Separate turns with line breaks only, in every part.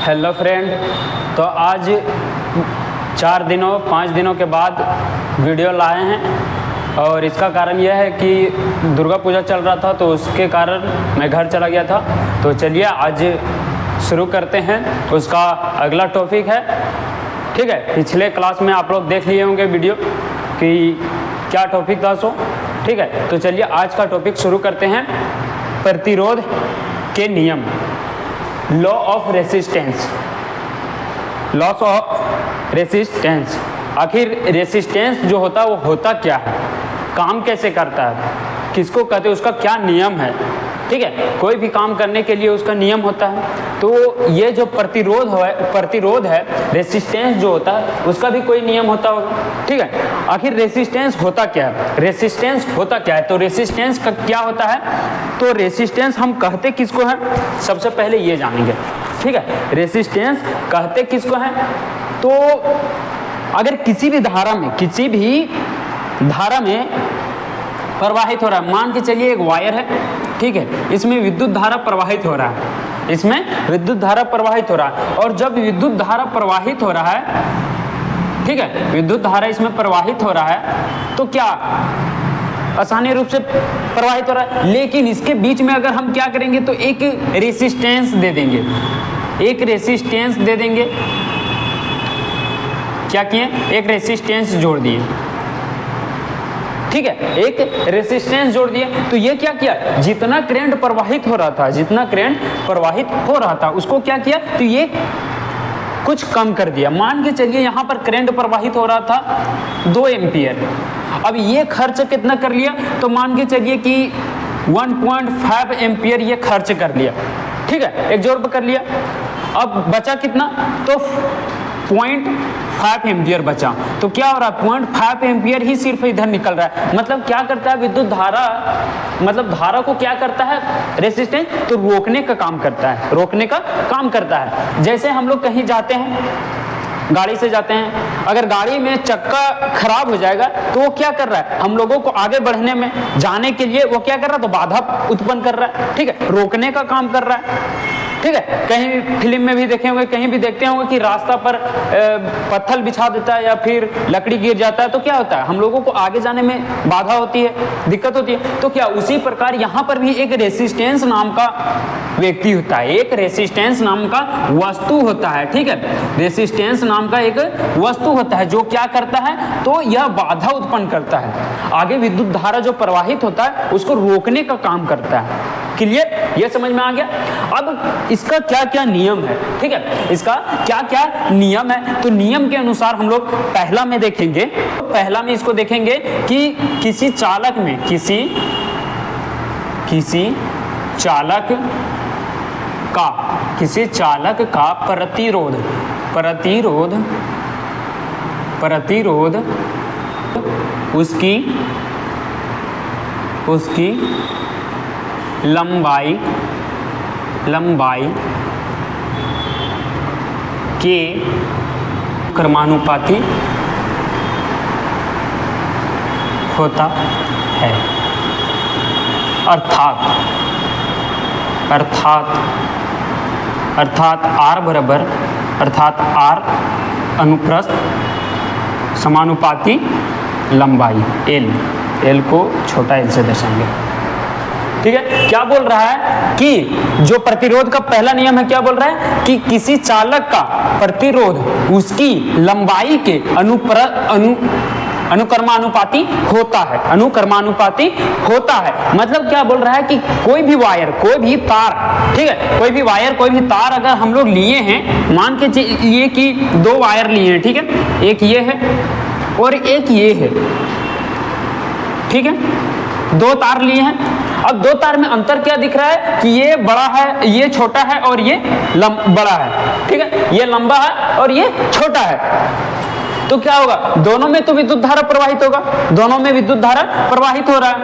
Hello friend, तो आज 5 दिनों के बाद वीडियो लाए हैं और इसका कारण यह है कि दुर्गा पूजा चल रहा था तो उसके कारण मैं घर चला गया था। तो चलिए आज शुरू करते हैं। उसका अगला टॉपिक है, ठीक है। पिछले क्लास में आप लोग देख लिए होंगे वीडियो कि क्या टॉपिक था सो, ठीक है। तो चलिए आज का टॉपिक शुरू करते हैं। प्रतिरोध के नियम, law of resistance. Loss of resistance, आखिर रेसिस्टेंस जो होता है वो होता क्या है, काम कैसे करता है, किसको कहते हैं, उसका क्या नियम है, ठीक है। कोई भी काम करने के लिए उसका नियम होता है। तो ये जो प्रतिरोध है, रेसिस्टेंस जो होता है उसका भी कोई नियम होता होगा, ठीक है। आखिर रेसिस्टेंस होता क्या है, रेसिस्टेंस होता क्या है, तो रेसिस्टेंस का क्या होता है, तो रेसिस्टेंस हम कहते किसको हैं, सबसे पहले ये जानेंगे, ठीक है। रेसिस्टेंस कहते किसको हैं, तो अगर किसी भी धारा में प्रवाहित हो रहा है, मान के चलिए एक वायर है, ठीक है, इसमें विद्युत धारा प्रवाहित हो रहा है, और जब विद्युत धारा प्रवाहित हो रहा है, ठीक है, विद्युत धारा इसमें प्रवाहित हो रहा है तो क्या आसानी रूप से प्रवाहित हो रहा है। लेकिन इसके बीच में अगर हम क्या करेंगे तो एक रेसिस्टेंस दे देंगे, क्या किए, एक रेसिस्टेंस जोड़ दिए, ठीक है, एक रेसिस्टेंस जोड़ दिए। तो ये क्या किया, जितना करंट प्रवाहित हो रहा था उसको क्या किया, तो ये कुछ कम कर दिया। मान के चलिए यहाँ पर करंट प्रवाहित हो रहा था 2 एम्पियर, अब ये खर्च कितना कर लिया, तो मान के चलिए कि 1.5 एम्पियर ये खर्च कर लिया, ठीक है, एब्जॉर्ब कर लिया। अब बचा कितना, तो 0.5 एम्पियर बचा। तो क्या हो रहा है, 0.5 एम्पियर ही सिर्फ इधर निकल रहा है। मतलब क्या करता है विद्युत धारा, मतलब धारा को क्या करता है रेसिस्टेंस, तो रोकने का काम करता है। जैसे हम लोग कहीं जाते हैं, गाड़ी से जाते हैं, अगर गाड़ी में चक्का खराब हो जाएगा तो वो क्या कर रहा है, हम लोगों को आगे बढ़ने में, जाने के लिए वो क्या कर रहा है, तो बाधा उत्पन्न कर रहा है, ठीक है, रोकने का काम कर रहा है, ठीक है। कहीं फिल्म में भी देखे होंगे, कहीं भी देखते होंगे कि रास्ता पर पत्थर बिछा देता है या फिर लकड़ी गिर जाता है तो क्या होता है, हम लोगों को आगे जाने में बाधा होती है, दिक्कत होती है। तो क्या उसी प्रकार यहाँ पर भी एक रेसिस्टेंस नाम का व्यक्ति होता है, एक रेसिस्टेंस नाम का वस्तु होता है, ठीक है। रेसिस्टेंस नाम का एक वस्तु होता है जो क्या करता है, तो यह बाधा उत्पन्न करता है, आगे विद्युत धारा जो प्रवाहित होता है उसको रोकने का काम करता है। क्लियर, ये समझ में आ गया। अब इसका क्या क्या नियम है, ठीक है, इसका क्या क्या नियम है, तो नियम के अनुसार हम लोग पहला में इसको देखेंगे कि किसी चालक का प्रतिरोध उसकी लंबाई के क्रमानुपाती होता है। अर्थात R अनुप्रस्थ समानुपाती लंबाई L को छोटा l से दर्शाएंगे, ठीक है। क्या बोल रहा है कि जो प्रतिरोध का पहला नियम है, क्या बोल रहा है कि किसी चालक का प्रतिरोध उसकी लंबाई के अनुक्रमानुपाती होता है। मतलब क्या बोल रहा है कि कोई भी तार, ठीक है, कोई भी तार अगर हम लोग लिए हैं, मान के ये कि 2 वायर लिए हैं, ठीक है, एक ये है और एक ये है, ठीक है, 2 तार लिए हैं। अब 2 तार में अंतर क्या दिख रहा है कि ये बड़ा है, ये छोटा है और ये बड़ा है, ठीक है, ये लंबा है और ये छोटा है। तो क्या होगा, दोनों में तो विद्युत धारा प्रवाहित होगा, दोनों में विद्युत धारा प्रवाहित हो रहा है।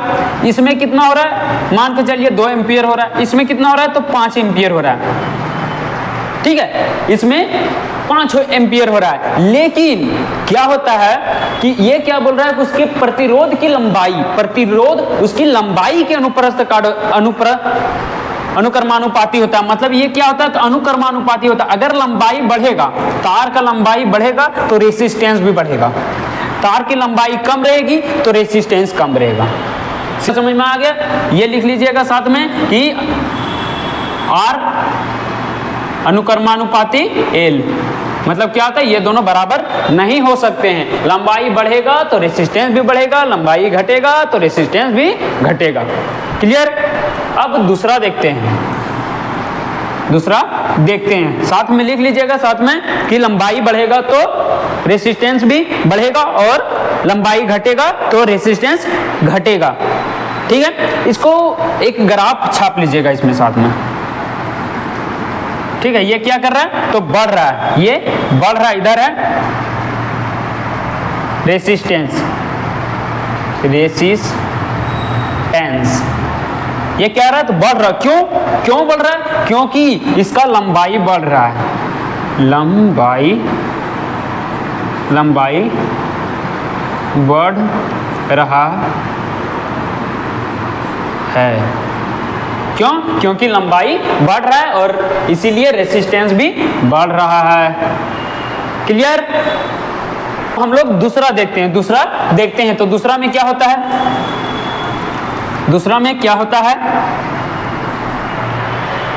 इसमें कितना हो रहा है, मान के चलिए 2 एम्पियर हो रहा है, इसमें कितना हो रहा है, तो 5 एम्पियर हो रहा है, ठीक है, इसमें 5 एम्पियर हो रहा है। लेकिन क्या होता है कि ये क्या बोल रहा है कि उसके प्रतिरोध की लंबाई, प्रतिरोध उसकी लंबाई के अनुप्रस्थ अनुक्रमानुपाती होता है। मतलब ये क्या होता है, तो अनुक्रमानुपाती होता है। अगर लंबाई बढ़ेगा, तार का लंबाई बढ़ेगा तो रेसिस्टेंस भी बढ़ेगा, तार की लंबाई कम रहेगी तो रेसिस्टेंस कम रहेगा। समझ में आ गया? ये लिख लीजिएगा साथ में कि R अनुक्रमानुपाती L, मतलब क्या होता है, ये दोनों बराबर नहीं हो सकते हैं। लंबाई बढ़ेगा तो रेसिस्टेंस भी बढ़ेगा, लंबाई घटेगा तो रेसिस्टेंस भी घटेगा। क्लियर? अब दूसरा देखते हैं, दूसरा देखते हैं, साथ में लिख लीजिएगा साथ में कि लंबाई बढ़ेगा तो रेसिस्टेंस भी बढ़ेगा और लंबाई घटेगा तो रेसिस्टेंस घटेगा। ठीक है, इसको एक ग्राफ छाप लीजिएगा इसमें साथ में। ठीक है, ये क्या कर रहा है, तो बढ़ रहा है, ये बढ़ रहा है, इधर है रेसिस्टेंस, रेसिस्टेंस, ये क्या रहा है, तो बढ़ रहा। क्यों क्यों बढ़ रहा है? क्योंकि इसका लंबाई बढ़ रहा है, लंबाई बढ़ रहा है। क्यों? क्योंकि लंबाई बढ़ रहा है और इसीलिए रेसिस्टेंस भी बढ़ रहा है। क्लियर? हम लोग दूसरा देखते हैं, दूसरा देखते हैं। तो दूसरा में क्या होता है, दूसरा में क्या होता है,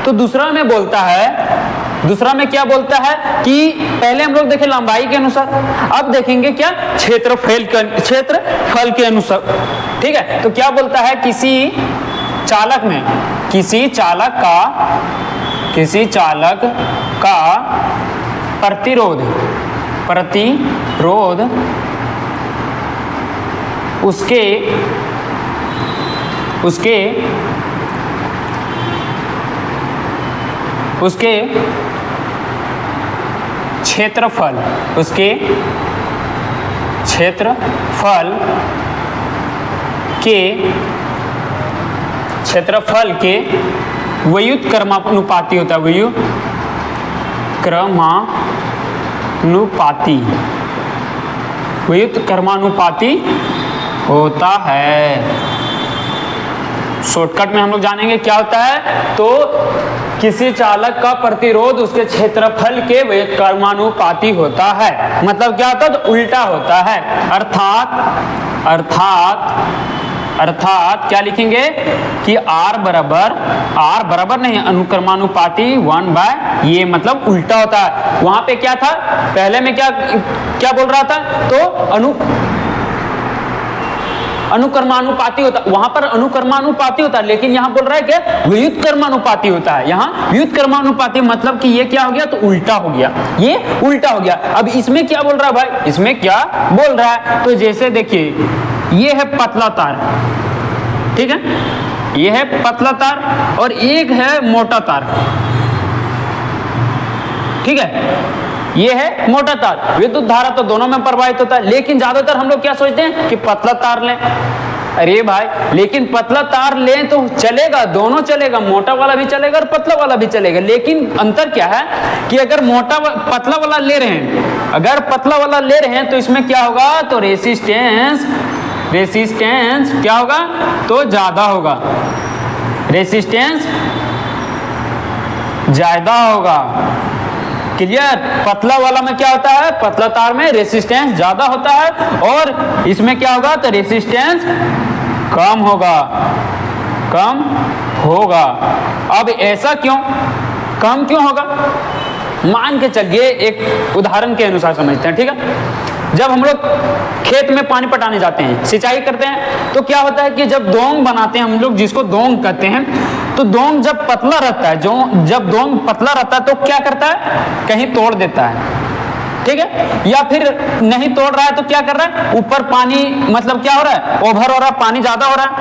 तो दूसरा में बोलता है, दूसरा में क्या बोलता है कि पहले हम लोग देखें लंबाई के अनुसार, अब देखेंगे क्या, क्षेत्रफल के अनुसार। ठीक है, तो क्या बोलता है, किसी चालक में, किसी चालक का प्रतिरोध उसके क्षेत्रफल के व्युत्क्रमानुपाती होता है, व्युत्क्रमानुपाती होता है। शॉर्टकट में हम लोग जानेंगे क्या होता है, तो किसी चालक का प्रतिरोध उसके क्षेत्रफल के व्युत्क्रमानुपाती होता है। मतलब क्या होता है, तो उल्टा होता है। अर्थात क्या लिखेंगे कि R बराबर नहीं, अनुक्रमानुपाती 1/, ये मतलब उल्टा होता है। वहां पे क्या था, पहले में क्या बोल रहा था, तो अनुक्रमानुपाती होता, वहां पर अनुक्रमानुपाती होता है, लेकिन यहां बोल रहा है क्या, व्युत्क्रमानुपाती होता है। यहां व्युत्क्रमानुपाती मतलब कि ये क्या हो गया, तो उल्टा हो गया, ये उल्टा हो गया। अब इसमें क्या बोल रहा है भाई, इसमें क्या बोल रहा है, तो जैसे देखिए ये है पतला तार, ठीक है, ये है पतला तार और एक है मोटा तार। ठीक है, ये है मोटा तार, विद्युत धारा तो दोनों में प्रवाहित होता है, लेकिन ज्यादातर हम लोग क्या सोचते हैं कि पतला तार लें। अरे भाई, लेकिन पतला तार लें तो चलेगा, दोनों चलेगा, मोटा वाला भी चलेगा और पतला वाला भी चलेगा। लेकिन अंतर क्या है कि अगर पतला वाला ले रहे हैं, अगर पतला वाला ले रहे हैं तो इसमें क्या होगा, तो रेसिस्टेंस क्या होगा, तो ज्यादा होगा, रेसिस्टेंस ज्यादा होगा। क्लियर? पतला वाला में क्या होता है, पतला तार में रेसिस्टेंस ज्यादा होता है और इसमें क्या होगा, तो रेसिस्टेंस कम होगा। अब ऐसा क्यों, कम क्यों होगा, मान के चलिए एक उदाहरण के अनुसार समझते हैं। ठीक है, जब हम लोग खेत में पानी पटाने जाते हैं, सिंचाई करते हैं, तो क्या होता है कि जब दोंग बनाते हैं हम लोग, जिसको दोंग कहते हैं, तो दोंग जब पतला रहता है, जब दोंग पतला रहता है तो क्या करता है, कहीं तोड़ देता है। ठीक है, या फिर नहीं तोड़ रहा है तो क्या कर रहा है, ऊपर पानी, मतलब क्या हो रहा है, ओवर हो रहा है, पानी ज्यादा हो रहा है।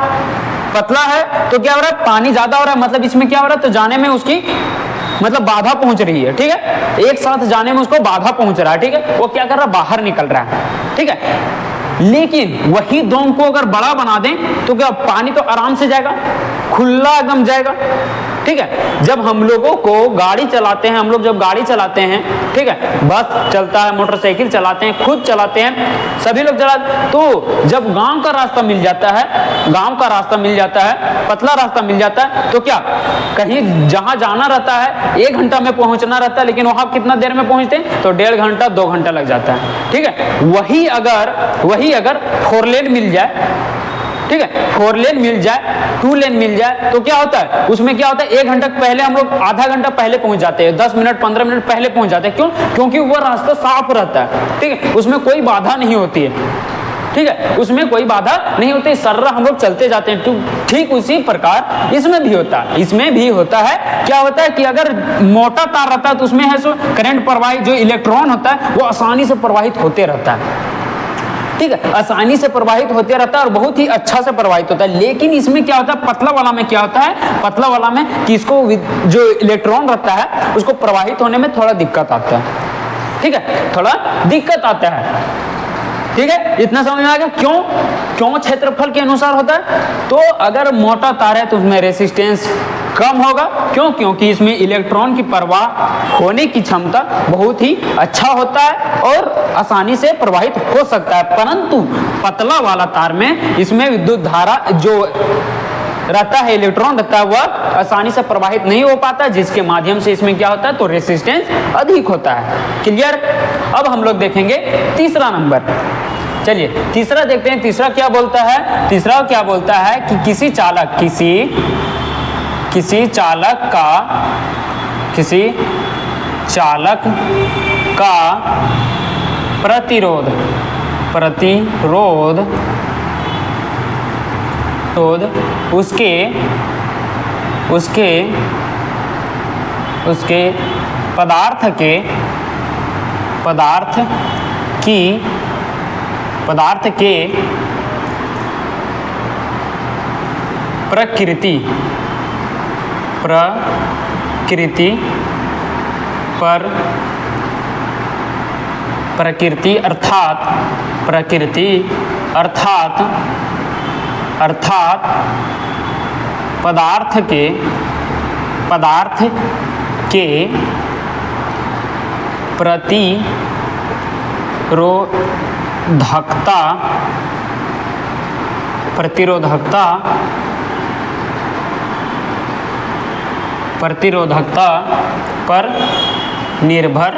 पतला है तो क्या हो रहा है, पानी ज्यादा हो रहा है, मतलब इसमें क्या हो रहा है, तो जाने में उसकी मतलब बाधा पहुंच रही है। ठीक है, एक साथ जाने में उसको बाधा पहुंच रहा है। ठीक है, वो क्या कर रहा है, बाहर निकल रहा है। ठीक है, लेकिन वही दोंग को अगर बड़ा बना दें तो क्या पानी तो आराम से जाएगा, खुला एकदम जाएगा। ठीक है। जब हम लोगों को गाड़ी चलाते हैं, हम लोग जब गाड़ी चलाते हैं, ठीक है, बस चलता है, मोटरसाइकिल चलाते हैं, खुद चलाते हैं, सभी लोग चलाते, तो जब गांव का रास्ता मिल जाता है, गांव का रास्ता मिल जाता है, पतला रास्ता मिल जाता है, तो क्या कहीं जहां जाना रहता है 1 घंटा में पहुंचना रहता है, लेकिन वहां कितना देर में पहुंचते हैं, तो 1.5 घंटा 2 घंटा लग जाता है, ठीक है। वही अगर 4 लेन मिल जाए, ठीक है, 4 लेन मिल जाए, 2 लेन मिल जाए, तो क्या होता है, उसमें क्या होता है, 1 घंटा पहले हम लोग आधा घंटा पहले पहुंच जाते हैं, 10 मिनट 15 मिनट पहले पहुंच जाते हैं। क्यों? क्योंकि वो रास्ता साफ रहता है, ठीक है, उसमें कोई बाधा नहीं होती है, ठीक है, उसमें कोई बाधा नहीं होती, सर्रा हम लोग चलते जाते हैं। ठीक उसी प्रकार इसमें भी होता है, इसमें भी होता है। क्या होता है कि अगर मोटा तार रहता है तो उसमें है सो करंट प्रवाहित, जो इलेक्ट्रॉन होता है वो आसानी से प्रवाहित होते रहता है, ठीक है, आसानी से प्रवाहित होते रहता है और बहुत ही अच्छा से प्रवाहित होता है। लेकिन इसमें क्या होता है, पतला वाला में क्या होता है, पतला वाला में कि इसको जो इलेक्ट्रॉन रहता है उसको प्रवाहित होने में थोड़ा दिक्कत आता है, ठीक है, थोड़ा दिक्कत आता है, ठीक है, इतना समझ में आ गया। क्यों क्षेत्रफल के अनुसार होता है। तो अगर मोटा तार है तो उसमें रेसिस्टेंस कम होगा। क्योंकि इसमें इलेक्ट्रॉन की प्रवाह होने की क्षमता बहुत ही अच्छा होता है और आसानी से प्रवाहित हो सकता है। परंतु पतला वाला तार में इसमें विद्युत धारा जो रहता है, इलेक्ट्रॉन रहता है, वह आसानी से प्रवाहित नहीं हो पाता, जिसके माध्यम से इसमें क्या होता है, तो रेसिस्टेंस अधिक होता है। क्लियर। अब हम लोग देखेंगे तीसरा नंबर। चलिए तीसरा देखते हैं। तीसरा क्या बोलता है, तीसरा क्या बोलता है कि किसी चालक का प्रतिरोध उसके पदार्थ के प्रकृति अर्थात पदार्थ के प्रतिरोधकता पर निर्भर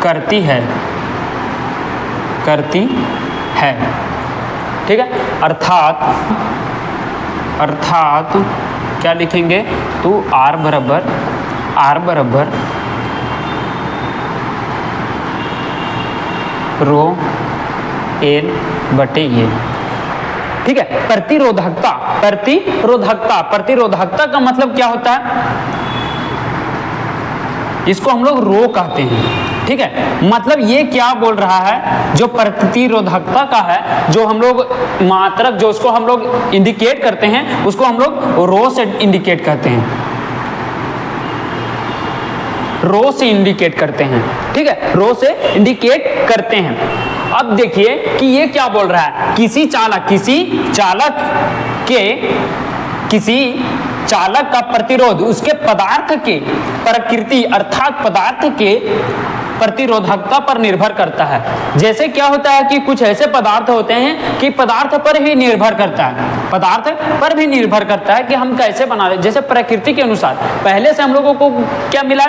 करती है, ठीक है। अर्थात क्या लिखेंगे, तो R बराबर रो एल बटे ये, ठीक है। प्रतिरोधकता का मतलब क्या होता है, इसको हम लोग रो कहते हैं, ठीक है। मतलब ये क्या बोल रहा है, जो प्रतिरोधकता का है, जो हम लोग मात्रक, जो उसको हम लोग इंडिकेट करते हैं, उसको हम लोग रो से इंडिकेट करते हैं, ठीक है, रो से इंडिकेट करते हैं। अब देखिए कि ये क्या बोल रहा है, किसी चालक का प्रतिरोध उसके पदार्थ के प्रकृति अर्थात पदार्थ के प्रतिरोधकता पर निर्भर करता है। जैसे क्या होता है कि कुछ ऐसे पदार्थ होते हैं कि पदार्थ पर भी निर्भर करता है कि हम कैसे बना रहे। जैसे प्रकृति के अनुसार पहले से हम लोगों को क्या मिला,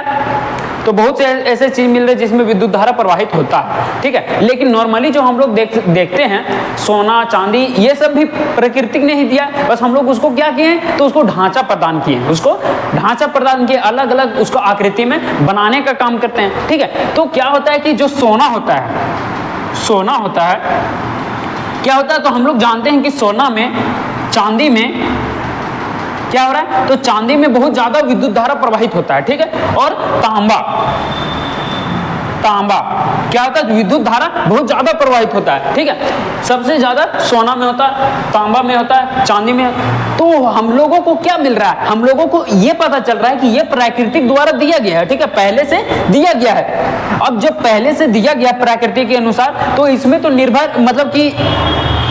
तो बहुत से ऐसे चीज मिल रहे जिसमें विद्युत धारा प्रवाहित होता है, ठीक है। लेकिन नॉर्मली जो हम लोग देखते हैं, सोना चांदी ये सब भी प्रकृति ने ही दिया, बस हम लोग उसको क्या किए, तो उसको ढांचा प्रदान किए, अलग अलग उसको आकृति में बनाने का काम करते हैं, ठीक है। तो क्या होता है कि जो सोना होता है क्या होता है, तो हम लोग जानते हैं कि चांदी में क्या हो रहा है, तो चांदी में बहुत ज्यादा विद्युत धारा प्रवाहित होता है, ठीक है। और तांबा क्या होता है, विद्युत धारा बहुत ज्यादा प्रवाहित होता है, ठीक है। सबसे ज्यादा सोना में होता है, तांबा में होता है, चांदी में। तो हम लोगों को क्या मिल रहा है, हम लोगों को ये पता चल रहा है कि ये प्राकृतिक द्वारा दिया गया है, ठीक है, पहले से दिया गया है। अब जब पहले से दिया गया प्रकृति के अनुसार, तो इसमें तो निर्भर मतलब कि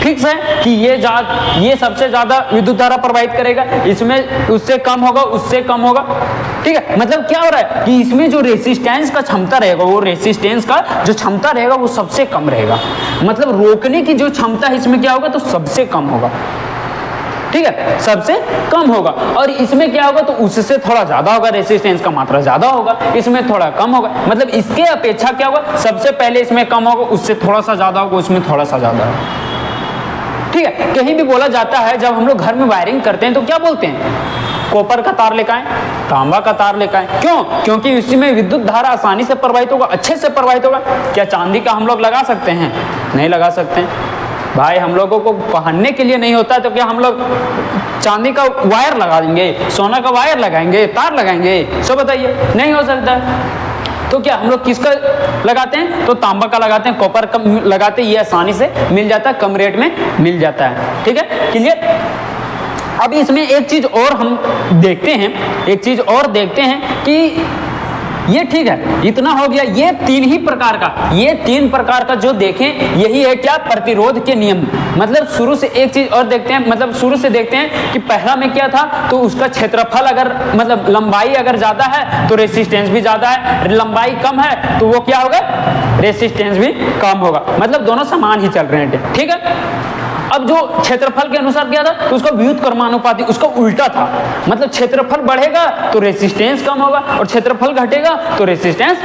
फिक्स है कि ये सबसे ज्यादा विद्युत धारा प्रवाहित करेगा, इसमें उससे कम होगा, उससे कम होगा। ठीक है, मतलब क्या हो रहा है कि इसमें जो रेसिस्टेंस का क्षमता रहेगा, वो रेसिस्टेंस का जो क्षमता रहेगा वो सबसे कम रहेगा, मतलब रोकने की जो क्षमता है इसमें क्या होगा, तो सबसे कम होगा। ठीक है, सबसे कम होगा। और इसमें क्या होगा, तो उससे थोड़ा ज्यादा होगा, रेसिस्टेंस का मात्रा ज्यादा होगा, इसमें थोड़ा कम होगा। मतलब इसके अपेक्षा क्या होगा, सबसे पहले इसमें कम होगा, उससे थोड़ा सा ज्यादा होगा, उसमें थोड़ा सा ज्यादा होगा। ठीक है, कहीं भी बोला जाता है जब हम लोग घर में वायरिंग करते हैं तो क्या बोलते हैं, कॉपर का तार लेकर आए, तांबा का तार लेकर आए। क्यों? क्योंकि इसमें विद्युत धारा आसानी से प्रवाहित होगा, अच्छे से प्रवाहित होगा। क्या चांदी का हम लोग लगा सकते हैं? नहीं लगा सकते भाई, हम लोगों को पहनने के लिए नहीं होता है, तो क्या हम लोग चांदी का वायर लगा देंगे, सोना का वायर लगाएंगे, तार लगाएंगे? सब बताइए, नहीं हो सकता है। तो क्या हम लोग किसका लगाते हैं, तो तांबा का लगाते हैं, कॉपर का लगाते हैं, ये आसानी से मिल जाता है, कम रेट में मिल जाता है। ठीक है, क्लियर। अब इसमें एक चीज और हम देखते हैं, एक चीज और देखते हैं कि ये ठीक है, इतना हो गया, ये तीन प्रकार का जो देखें, यही है क्या, प्रतिरोध के नियम। मतलब शुरू से एक चीज और देखते हैं, मतलब शुरू से देखते हैं कि पहला में क्या था, तो उसका क्षेत्रफल अगर मतलब लंबाई अगर ज्यादा है तो रेसिस्टेंस भी ज्यादा है, लंबाई कम है तो वो क्या होगा, रेसिस्टेंस भी कम होगा। मतलब दोनों समान ही चल रहे हैं। ठीक है, अब जो क्षेत्रफल के अनुसार क्या था, तो उसका व्युत्क्रमानुपाती उसका उल्टा था, मतलब क्षेत्रफल बढ़ेगा तो रेसिस्टेंस कम होगा, और क्षेत्रफल घटेगा तो रेसिस्टेंस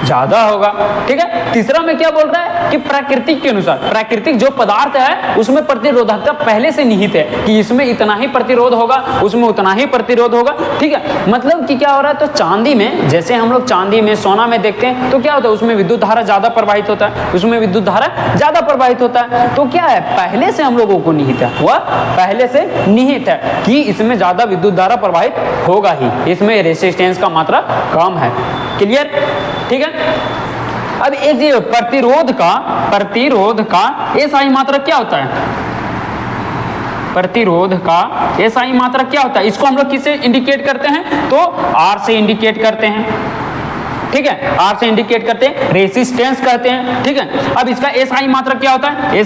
ज्यादा होगा। ठीक है, तीसरा में क्या बोल रहा है कि प्राकृतिक के अनुसार, प्राकृतिक जो पदार्थ है उसमें प्रतिरोधकता पहले से निहित है कि इसमें इतना ही प्रतिरोध होगा, उसमें उतना ही प्रतिरोध होगा। ठीक है, मतलब कि क्या हो रहा है, तो चांदी में, जैसे हम लोग चांदी में, सोना में देखते हैं तो क्या होता है, उसमें विद्युत धारा ज्यादा प्रवाहित होता है, उसमें विद्युत धारा ज्यादा प्रवाहित होता है। तो क्या है, पहले से हम लोगों को निहित है, वह पहले से निहित है कि इसमें ज्यादा विद्युत धारा प्रवाहित होगा ही, इसमें रेसिस्टेंस का मात्रा कम है। क्लियर? ठीक है। अब एक ये प्रतिरोध का एसआई मात्रक क्या होता है, प्रतिरोध का एसआई मात्रक क्या होता है, इसको हम लोग किससे इंडिकेट करते हैं, तो आर से इंडिकेट करते हैं। ठीक है, आर से इंडिकेट करते हैं, रेसिस्टेंस कहते हैं। ठीक है, अब इसका एसआई मात्रक क्या होता है,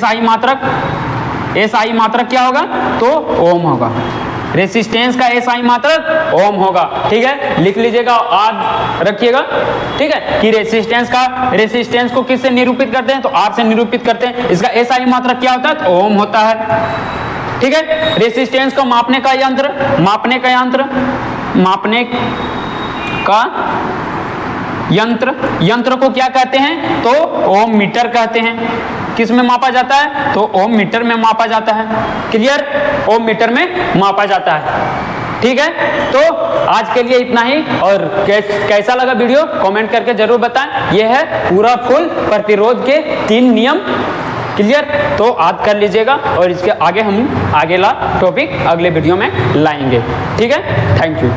एसआई मात्रक क्या होगा, तो ओम होगा। रेसिस्टेंस का एसआई मात्रक ओम होगा। ठीक है, लिख लीजिएगा, याद रखिएगा। ठीक है, कि रेसिस्टेंस को किससे निरूपित करते हैं, तो आर से निरूपित करते हैं। इसका एसआई मात्रक क्या होता है, तो ओम होता है। ठीक है, रेसिस्टेंस को मापने का यंत्र को क्या कहते हैं, तो ओम मीटर कहते हैं। किस में मापा जाता है, तो ओम मीटर में मापा जाता है। क्लियर? ओम मीटर में मापा जाता है। ठीक है, तो आज के लिए इतना ही, और कैसा लगा वीडियो कमेंट करके जरूर बताएं। यह है पूरा फुल प्रतिरोध के 3 नियम। क्लियर? तो याद कर लीजिएगा, और इसके आगे हम अगला टॉपिक अगले वीडियो में लाएंगे। ठीक है, थैंक यू।